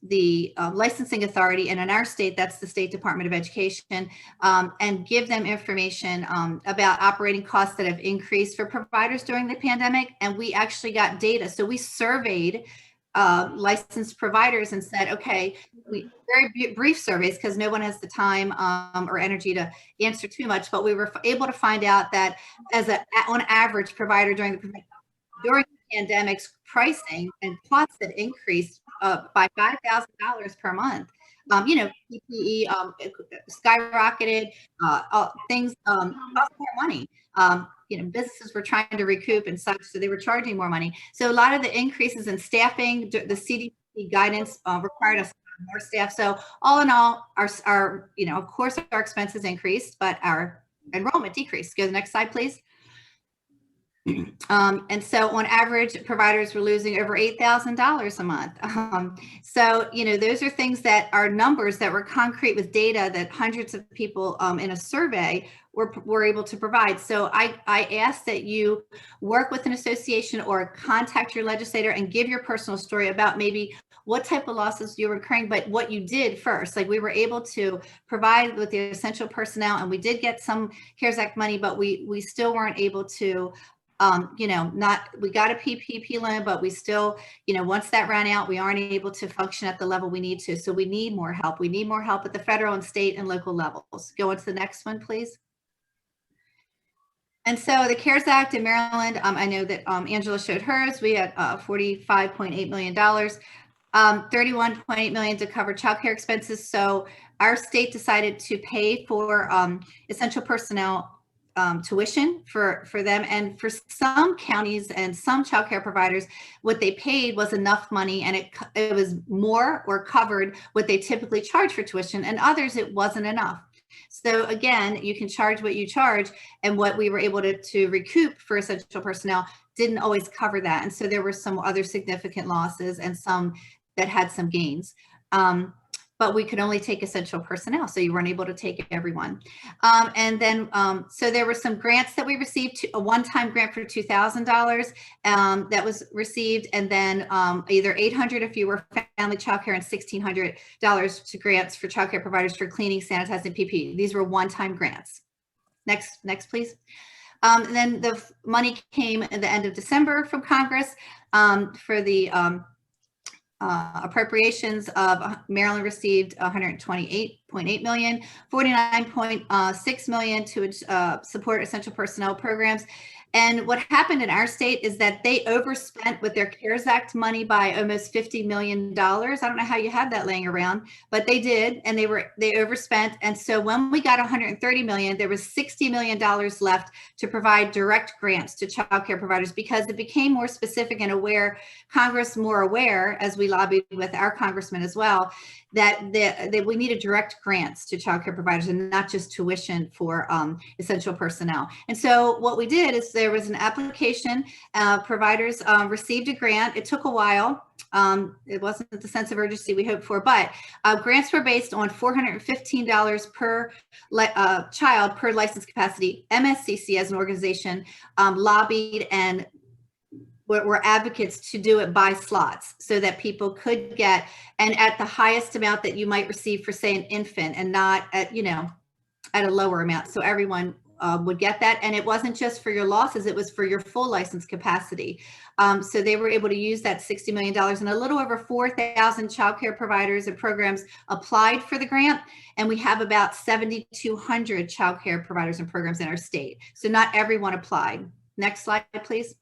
[SPEAKER 4] the licensing authority, and in our state, that's the State Department of Education, and give them information about operating costs that have increased for providers during the pandemic. And we actually got data. So we surveyed licensed providers and said, okay, very brief surveys because no one has the time or energy to answer too much, but we were able to find out that on average provider during the pandemic's pricing and costs had increased by $5,000 per month. PPE skyrocketed, things cost more money. Businesses were trying to recoup and such, so they were charging more money. So a lot of the increases in staffing, the CDC guidance required us to have more staff. So all in all, our of course, our expenses increased, but our enrollment decreased. Go to the next slide, please. And so on average, providers were losing over $8,000 a month. So, you know, those are things that are numbers that were concrete with data that hundreds of people in a survey were able to provide. So I ask that you work with an association or contact your legislator and give your personal story about maybe what type of losses you were incurring, but what you did first. Like, we were able to provide with the essential personnel, and we did get some CARES Act money, but we still weren't able to, you know, we got a PPP loan, but we still, you know, once that ran out, we aren't able to function at the level we need to. So we need more help. We need more help at the federal and state and local levels. Go on to the next one, please. And so the CARES Act in Maryland, I know that Angela showed hers. We had $45.8 million, $31.8 million to cover childcare expenses. So our state decided to pay for essential personnel tuition for them, and for some counties and some childcare providers, what they paid was enough money, and it was more or covered what they typically charge for tuition, and others it wasn't enough. So again, you can charge what you charge, and what we were able to recoup for essential personnel didn't always cover that. And so there were some other significant losses and some that had some gains. But we could only take essential personnel, so you weren't able to take everyone. And then, so there were some grants that we received, a one-time grant for $2,000 that was received, and then either $800 if you were family childcare and $1,600 to grants for childcare providers for cleaning, sanitizing, PPE. These were one-time grants. Next, please. And then the money came at the end of December from Congress for the appropriations. Of Maryland received $128.8 million, $49.6 million to support essential personnel programs. And what happened in our state is that they overspent with their CARES Act money by almost $50 million. I don't know how you have that laying around, but they did, and they overspent. And so when we got $130 million, there was $60 million left to provide direct grants to childcare providers, because it became more specific and aware, Congress more aware, as we lobbied with our congressman as well, that we needed direct grants to childcare providers and not just tuition for essential personnel. And so what we did is there was an application, providers received a grant. It took a while. It wasn't the sense of urgency we hoped for, but grants were based on $415 per child per licensed capacity. MSCC as an organization lobbied and were advocates to do it by slots, so that people could get, and at the highest amount that you might receive for, say, an infant, and not at, you know, at a lower amount. So everyone would get that. And it wasn't just for your losses, it was for your full license capacity. So they were able to use that $60 million, and a little over 4,000 childcare providers and programs applied for the grant. And we have about 7,200 childcare providers and programs in our state. So not everyone applied. Next slide, please.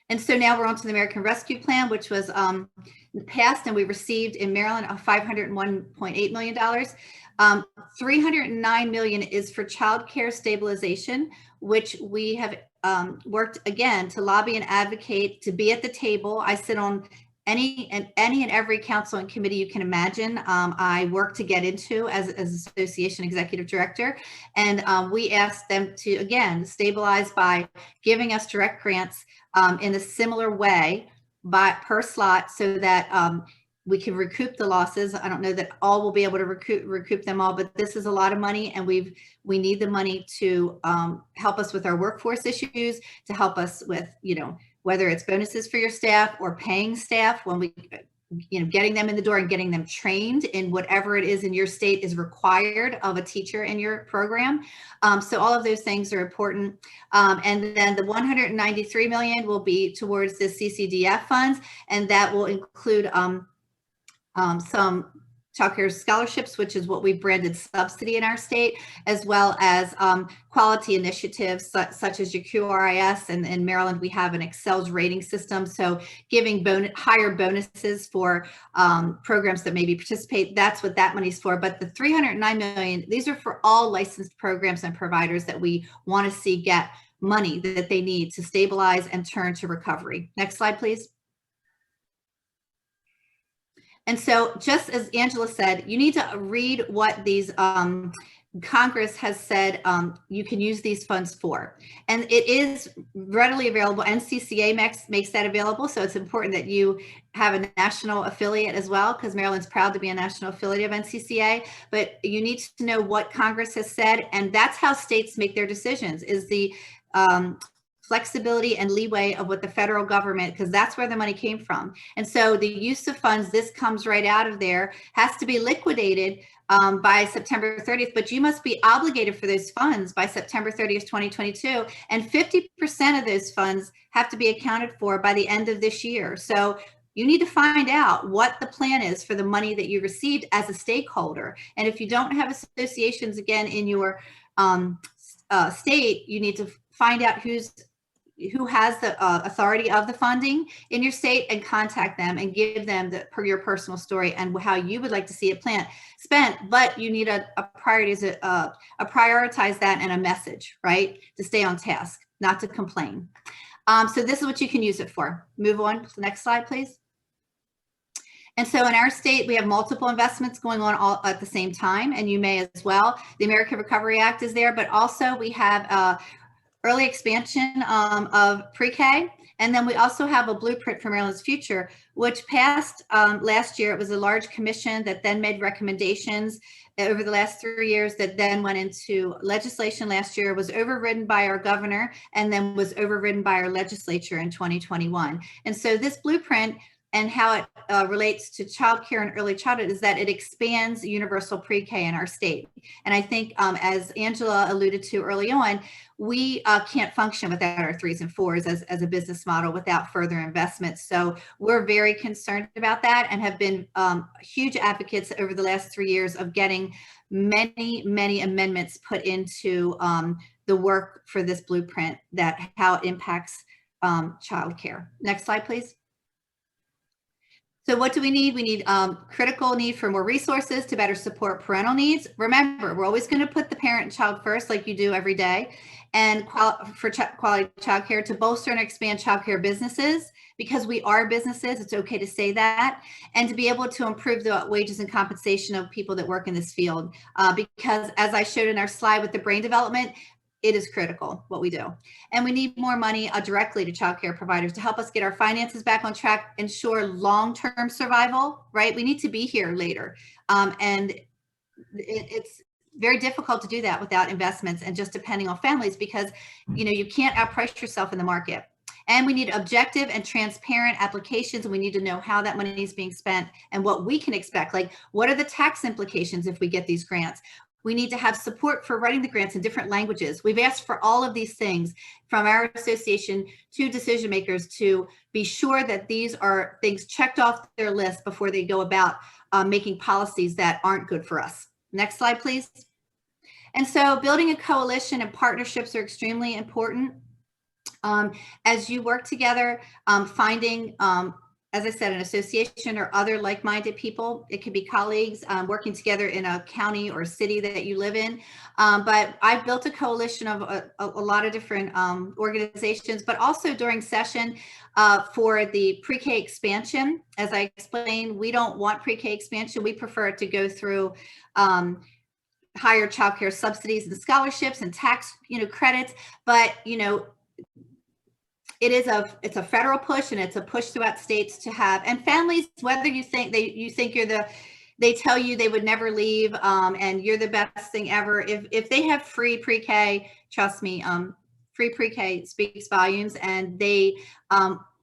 [SPEAKER 4] And so now we're on to the American Rescue Plan, which was passed, and we received in Maryland $501.8 million. $309 million is for child care stabilization, which we have worked again to lobby and advocate to be at the table. I sit on any and every council and committee you can imagine. I work to get into as association executive director, and we asked them to, again, stabilize by giving us direct grants in a similar way per slot, so that we can recoup the losses. I don't know that all will be able to recoup them all, but this is a lot of money, and we need the money to help us with our workforce issues, to help us with, you know, whether it's bonuses for your staff or paying staff when we, you know, getting them in the door and getting them trained in whatever it is in your state is required of a teacher in your program. So all of those things are important. And then the $193 million will be towards the CCDF funds, and that will include some childcare scholarships, which is what we've branded subsidy in our state, as well as quality initiatives such as your QRIS. And in Maryland, we have an Excel's rating system. So giving higher bonuses for programs that maybe participate, that's what that money's for. But the $309 million, these are for all licensed programs and providers that we want to see get money that they need to stabilize and turn to recovery. Next slide, please. And so, just as Angela said, you need to read what these Congress has said you can use these funds for. And it is readily available. NCCA makes that available. So it's important that you have a national affiliate as well, because Maryland's proud to be a national affiliate of NCCA. But you need to know what Congress has said. And that's how states make their decisions, is the flexibility and leeway of what the federal government, because that's where the money came from. And so the use of funds, this comes right out of there, has to be liquidated by September 30th, but you must be obligated for those funds by September 30th, 2022. And 50% of those funds have to be accounted for by the end of this year. So you need to find out what the plan is for the money that you received as a stakeholder. And if you don't have associations, again, in your state, you need to find out who has the authority of the funding in your state and contact them and give them your personal story and how you would like to see it spent. But you need a prioritize that and a message, right? To stay on task, not to complain. So this is what you can use it for. Move on to the next slide, please. And so in our state, we have multiple investments going on all at the same time, and you may as well. The American Recovery Act is there, but also we have early expansion of PreK. And then we also have a blueprint for Maryland's future, which passed last year. It was a large commission that then made recommendations over the last 3 years that then went into legislation last year, was overridden by our governor, and then was overridden by our legislature in 2021. And so this blueprint and how it relates to childcare and early childhood is that it expands universal pre-K in our state. And I think, as Angela alluded to early on, we can't function without our 3s and 4s as a business model without further investments. So we're very concerned about that and have been huge advocates over the last 3 years of getting many amendments put into the work for this blueprint, that how it impacts childcare. Next slide, please. So what do we need? We need critical need for more resources to better support parental needs. Remember, we're always going to put the parent and child first, like you do every day, and for quality childcare, to bolster and expand childcare businesses, because we are businesses. It's okay to say that, and to be able to improve the wages and compensation of people that work in this field, because as I showed in our slide with the brain development, it is critical what we do. And we need more money directly to childcare providers to help us get our finances back on track, ensure long-term survival, right? We need to be here later. And it's very difficult to do that without investments and just depending on families, because you can't outprice yourself in the market. And we need objective and transparent applications, and we need to know how that money is being spent and what we can expect. Like, what are the tax implications if we get these grants? We need to have support for writing the grants in different languages. We've asked for all of these things from our association to decision makers to be sure that these are things checked off their list before they go about making policies that aren't good for us. Next slide, please. And so building a coalition and partnerships are extremely important. As you work together, finding as I said, an association or other like-minded people. It could be colleagues working together in a county or city that you live in. But I've built a coalition of a lot of different organizations, but also during session for the PreK Expansion. As I explained, we don't want PreK Expansion. We prefer it to go through higher childcare subsidies and scholarships and tax credits. But it's a federal push, and it's a push throughout states to have, and families, whether you think they tell you they would never leave and you're the best thing ever. If they have free pre-K, trust me, free pre-K speaks volumes, and they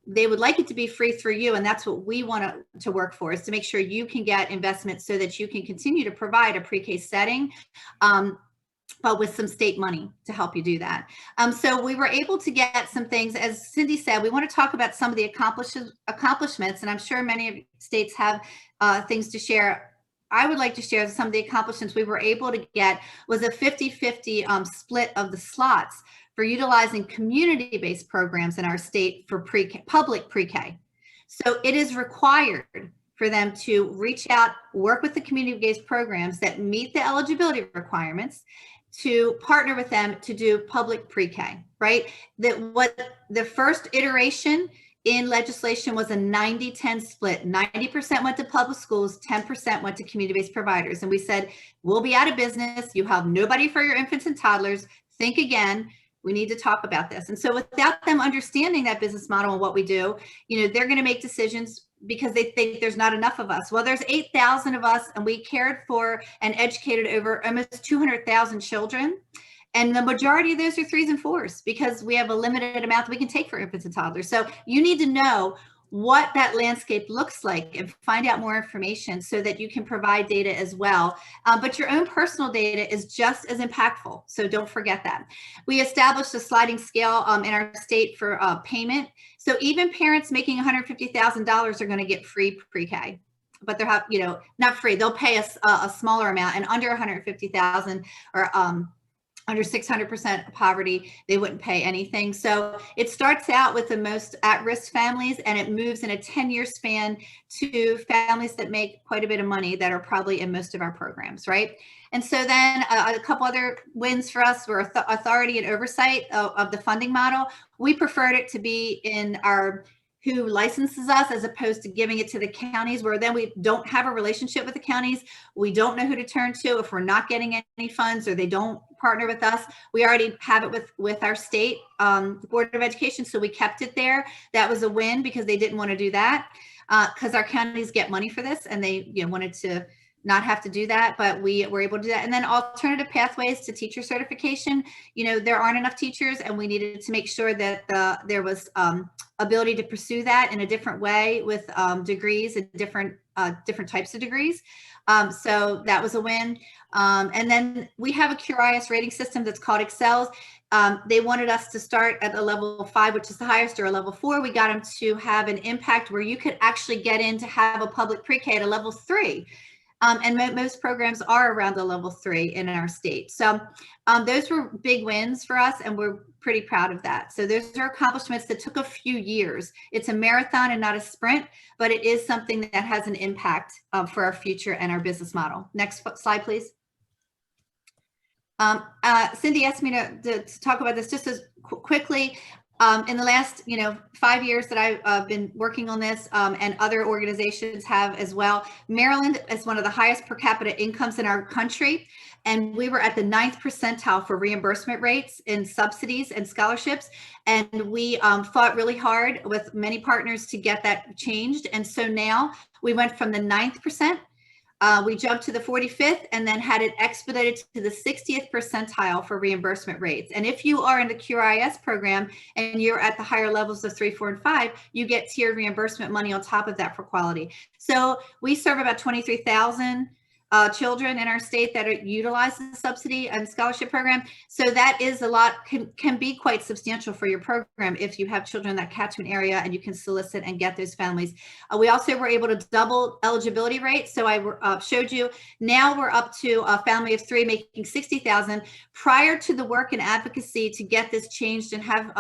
[SPEAKER 4] would like it to be free through you. And that's what we want to work for, is to make sure you can get investments so that you can continue to provide a pre-K setting, but with some state money to help you do that. So we were able to get some things. As Cindy said, we want to talk about some of the accomplishments, and I'm sure many of states have things to share. I would like to share some of the accomplishments we were able to get. Was a 50-50 split of the slots for utilizing community-based programs in our state for public pre-K. So it is required for them to reach out, work with the community-based programs that meet the eligibility requirements, to partner with them to do public pre-K, right? That what the first iteration in legislation was a 90-10 split. 90% went to public schools, 10% went to community-based providers. And we said, we'll be out of business. You have nobody for your infants and toddlers. Think again. We need to talk about this. And so without them understanding that business model and what we do, they're going to make decisions because they think there's not enough of us. Well, there's 8,000 of us, and we cared for and educated over almost 200,000 children. And the majority of those are 3s and 4s because we have a limited amount that we can take for infants and toddlers. So you need to know what that landscape looks like and find out more information so that you can provide data as well. But your own personal data is just as impactful. So don't forget that. We established a sliding scale in our state for payment. So even parents making $150,000 are going to get free pre-K. But they're not free. They'll pay us a smaller amount, and under 150,000 or under 600% poverty, they wouldn't pay anything. So it starts out with the most at-risk families, and it moves in a 10-year span to families that make quite a bit of money that are probably in most of our programs, right? And so then a couple other wins for us were authority and oversight of the funding model. We preferred it to be in our who licenses us as opposed to giving it to the counties, where then we don't have a relationship with the counties. We don't know who to turn to if we're not getting any funds or they don't partner with us. We already have it with our state Board of Education, so we kept it there. That was a win because they didn't want to do that because our counties get money for this, and they wanted to not have to do that, but we were able to do that. And then alternative pathways to teacher certification. There aren't enough teachers, and we needed to make sure that there was ability to pursue that in a different way with degrees and different types of degrees. So that was a win. And then we have a QRIS rating system that's called Excels. They wanted us to start at a level 5, which is the highest, or a level 4. We got them to have an impact where you could actually get in to have a public pre-K at a level 3. And most programs are around a level 3 in our state. So those were big wins for us, and we're pretty proud of that. So those are accomplishments that took a few years. It's a marathon and not a sprint, but it is something that has an impact for our future and our business model. Next slide, please. Cindy asked me to talk about this just as quickly. In the last, 5 years that I've been working on this, and other organizations have as well, Maryland is one of the highest per capita incomes in our country. And we were at the 9th percentile for reimbursement rates in subsidies and scholarships. And we fought really hard with many partners to get that changed. And so now we went from the 9th percent. We jumped to the 45th and then had it expedited to the 60th percentile for reimbursement rates. And if you are in the QRIS program and you're at the higher levels of 3, 4, and 5, you get tiered reimbursement money on top of that for quality. So we serve about 23,000 children in our state that utilize the subsidy and scholarship program. So that is a lot, can be quite substantial for your program if you have children in that catchment area and you can solicit and get those families. We also were able to double eligibility rates. So I showed you, now we're up to a family of 3 making 60,000. Prior to the work in advocacy to get this changed and have,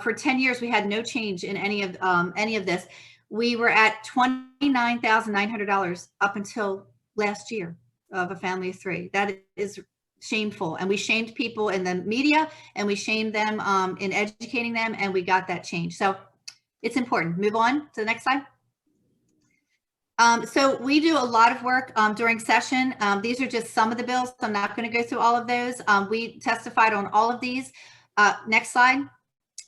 [SPEAKER 4] for 10 years, we had no change in any of this. We were at $29,900 up until last year of a family of 3. That is shameful. And we shamed people in the media, and we shamed them in educating them, and we got that change. So it's important. Move on to the next slide. So we do a lot of work during session. These are just some of the bills. So I'm not going to go through all of those. We testified on all of these. Next slide.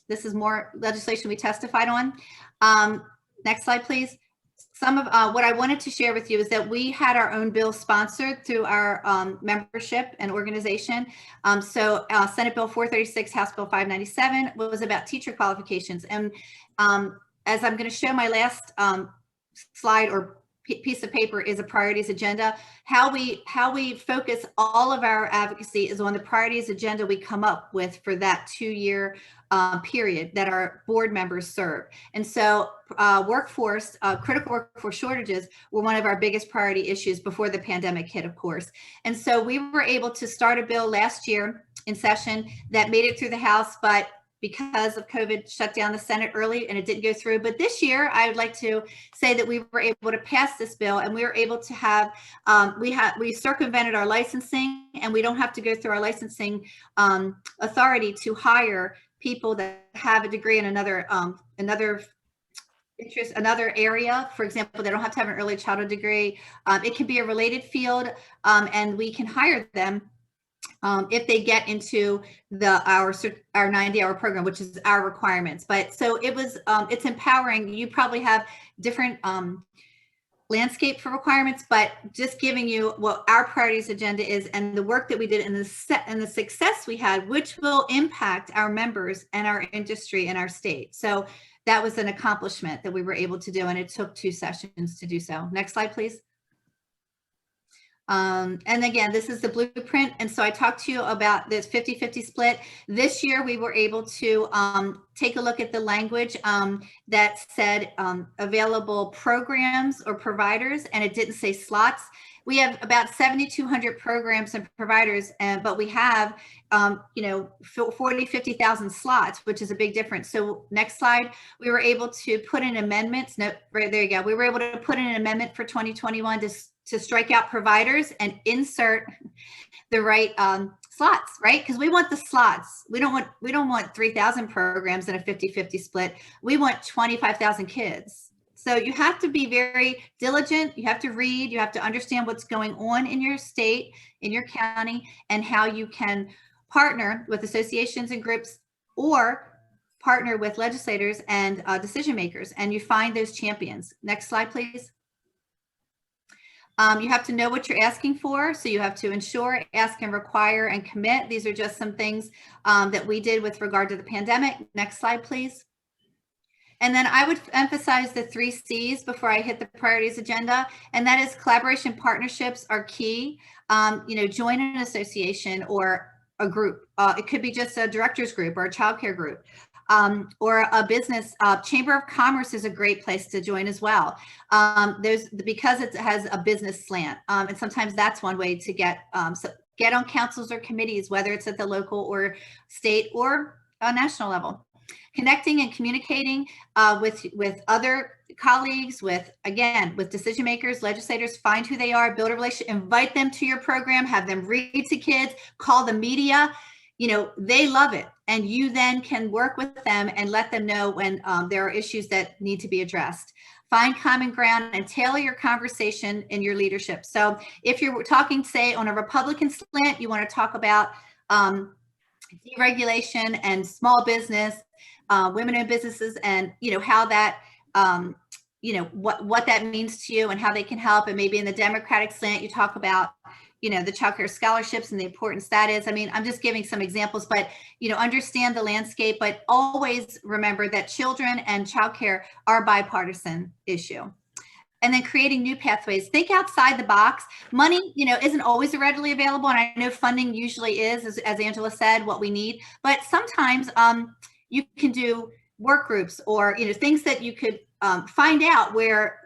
[SPEAKER 4] This is more legislation we testified on. Next slide, please. Some of what I wanted to share with you is that we had our own bill sponsored through our membership and organization. So Senate Bill 436, House Bill 597 was about teacher qualifications. And as I'm going to show my last slide or piece of paper is a priorities agenda. How we focus all of our advocacy is on the priorities agenda we come up with for that 2-year period that our board members serve. And so workforce, critical workforce shortages were one of our biggest priority issues before the pandemic hit, of course. And so we were able to start a bill last year in session that made it through the House, but because of COVID, shut down the Senate early and it didn't go through. But this year, I would like to say that we were able to pass this bill, and we were able to have, we circumvented our licensing, and we don't have to go through our licensing authority to hire people that have a degree in another interest, another area. For example, they don't have to have an early childhood degree. It can be a related field, and we can hire them if they get into our 90-hour program, which is our requirements. But so it's empowering. You probably have different landscape for requirements, but just giving you what our priorities agenda is and the work that we did and the success we had, which will impact our members and our industry and our state. So that was an accomplishment that we were able to do, and it took 2 sessions to do so. Next slide, please. And again, this is the blueprint. And so I talked to you about this 50-50 split. This year, we were able to take a look at the language that said available programs or providers, and it didn't say slots. We have about 7,200 programs and providers, but we have, 40, 50,000 slots, which is a big difference. So next slide, we were able to put in amendments. No, right there you go. We were able to put in an amendment for 2021 to strike out providers and insert the right slots, right? Because we want the slots. We don't want 3,000 programs in a 50-50 split. We want 25,000 kids. So you have to be very diligent. You have to read. You have to understand what's going on in your state, in your county, and how you can partner with associations and groups or partner with legislators and decision makers, and you find those champions. Next slide, please. You have to know what you're asking for. So you have to ensure, ask, and require, and commit. These are just some things that we did with regard to the pandemic. Next slide, please. And then I would emphasize the 3 C's before I hit the priorities agenda. And that is collaboration, partnerships are key. Join an association or a group. It could be just a director's group or a childcare group. Or a business. Chamber of Commerce is a great place to join as well. Because it has a business slant, and sometimes that's one way to get on councils or committees, whether it's at the local or state or national level. Connecting and communicating with other colleagues, with decision makers, legislators. Find who they are, build a relationship, invite them to your program, have them read to kids, call the media. They love it. And you then can work with them and let them know when there are issues that need to be addressed. Find common ground and tailor your conversation in your leadership. So if you're talking, say, on a Republican slant, you want to talk about deregulation and small business, women-owned businesses, and how that what that means to you and how they can help. And maybe in the Democratic slant, you talk about the childcare scholarships and the importance that is. I mean, I'm just giving some examples, but understand the landscape, but always remember that children and childcare are a bipartisan issue. And then creating new pathways. Think outside the box. Money, isn't always readily available. And I know funding usually is, as Angela said, what we need. But sometimes you can do work groups or, things that you could find out where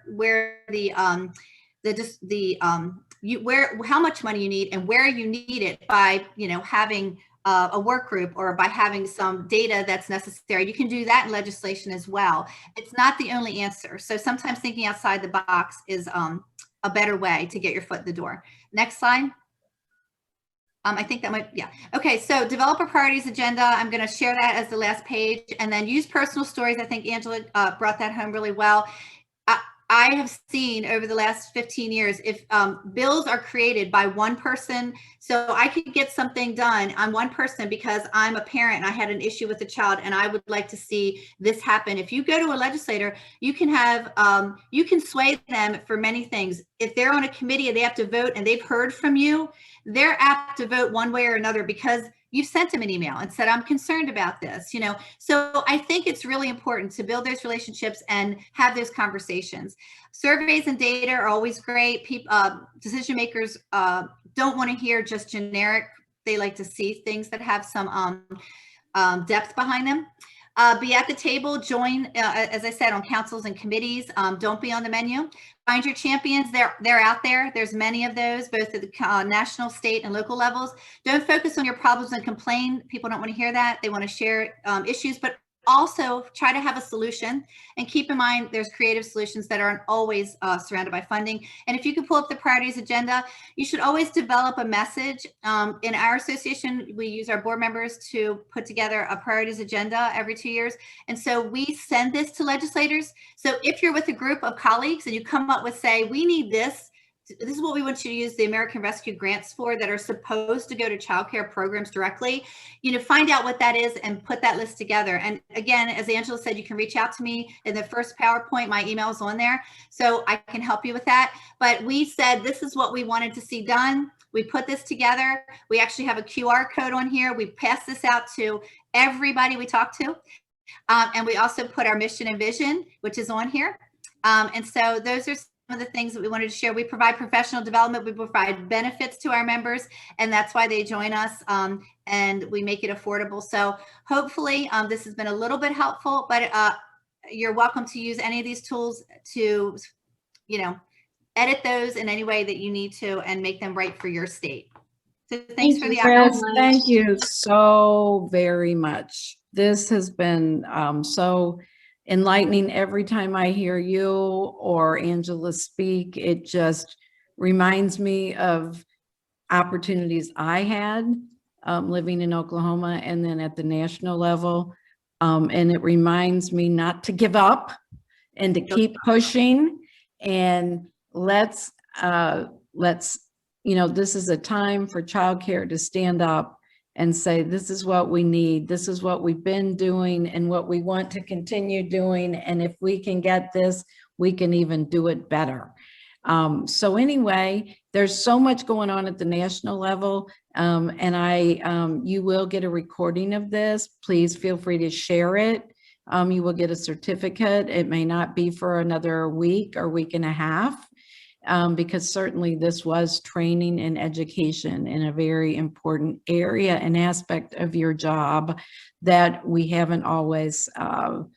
[SPEAKER 4] how much money you need and where you need it by, having a work group or by having some data that's necessary. You can do that in legislation as well. It's not the only answer. So sometimes thinking outside the box is a better way to get your foot in the door. Next slide. I think that might, yeah. Okay, so develop a priorities agenda. I'm going to share that as the last page, and then use personal stories. I think Angela brought that home really well. I have seen over the last 15 years, if bills are created by one person, so I could get something done on one person because I'm a parent and I had an issue with a child and I would like to see this happen. If you go to a legislator, you can have, you can sway them for many things. If they're on a committee and they have to vote and they've heard from you, they're apt to vote one way or another because you sent them an email and said, I'm concerned about this, So I think it's really important to build those relationships and have those conversations. Surveys and data are always great. Decision makers don't want to hear just generic. They like to see things that have some depth behind them. Be at the table, join, as I said, on councils and committees. Don't be on the menu. Find your champions. They're out there. There's many of those, both at the national, state, and local levels. Don't focus on your problems and complain. People don't want to hear that. They want to share issues, but also try to have a solution, and keep in mind there's creative solutions that aren't always surrounded by funding. And if you can pull up the priorities agenda, you should always develop a message. In our association, we use our board members to put together a priorities agenda every 2 years. And so we send this to legislators. So if you're with a group of colleagues and you come up with, say, we need this is what we want you to use the American Rescue grants for that are supposed to go to childcare programs directly, find out what that is and put that list together. And again, as Angela said, you can reach out to me in the first PowerPoint. My email is on there, so I can help you with that. But we said, this is what we wanted to see done. We put this together. We actually have a QR code on here. We pass this out to everybody we talk to. And we also put our mission and vision, which is on here. And so those are some of the things that we wanted to share. We provide professional development, we provide benefits to our members, and that's why they join us, and we make it affordable. So hopefully this has been a little bit helpful, but you're welcome to use any of these tools to, edit those in any way that you need to and make them right for your state. So thanks for the
[SPEAKER 1] Chris, thank you so very much. This has been so enlightening. Every time I hear you or Angela speak, it just reminds me of opportunities I had living in Oklahoma and then at the national level. And it reminds me not to give up and to keep pushing. And let's, this is a time for childcare to stand up and say, this is what we need. This is what we've been doing and what we want to continue doing. And if we can get this, we can even do it better. So anyway, there's so much going on at the national level. And you will get a recording of this. Please feel free to share it. You will get a certificate. It may not be for another week or week and a half. Because certainly this was training and education in a very important area and aspect of your job that we haven't always, thought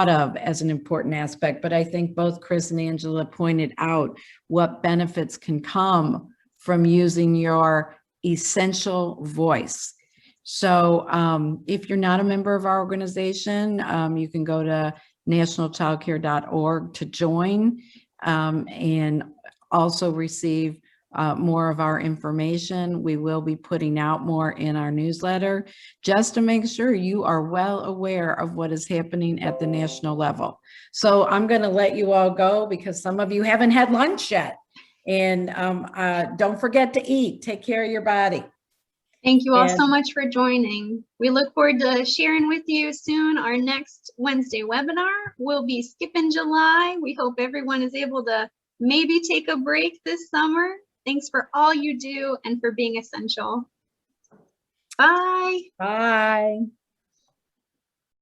[SPEAKER 1] of as an important aspect. But I think both Chris and Angela pointed out what benefits can come from using your essential voice. So if you're not a member of our organization, you can go to nationalchildcare.org to join and also receive more of our information. We will be putting out more in our newsletter just to make sure you are well aware of what is happening at the national level. So I'm going to let you all go because some of you haven't had lunch yet. And don't forget to eat. Take care of your body.
[SPEAKER 2] Thank you all so much for joining. We look forward to sharing with you soon. Our next Wednesday webinar will be skipping July. We hope everyone is able to maybe take a break this summer. Thanks for all you do and for being essential. Bye.
[SPEAKER 1] Bye.